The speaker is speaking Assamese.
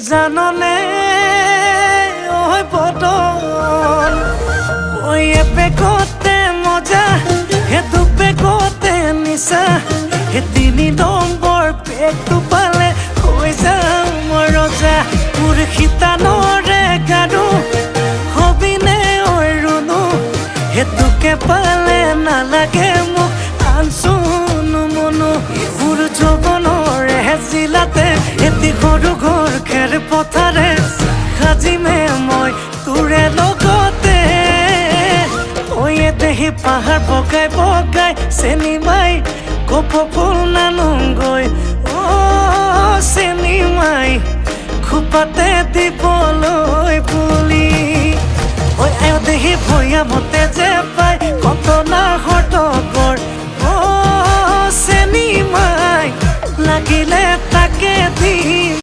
জাননে ওই বদন ওই এপেকতে মজা হে দুপেকতে নিচা হে 3 নম্বৰ পেকটো পালে হৈ যাওঁ মই ৰজা মোৰ শীতানৰে গাৰু হবিনে ঐ ৰুণু হেতুকে পালে নালাগে মোক আনচুনো মনো মোৰ যৌৱনৰে জিলাতে এটি সৰু ঘৰ খেৰ পথাৰে সাজিমে মই তোৰে লগতে ঐ দেহি পাহাৰ বগাই বগাই চেনি মাই কপৌ ফুল নানোগৈ চেনি মাই খোপাতে দিব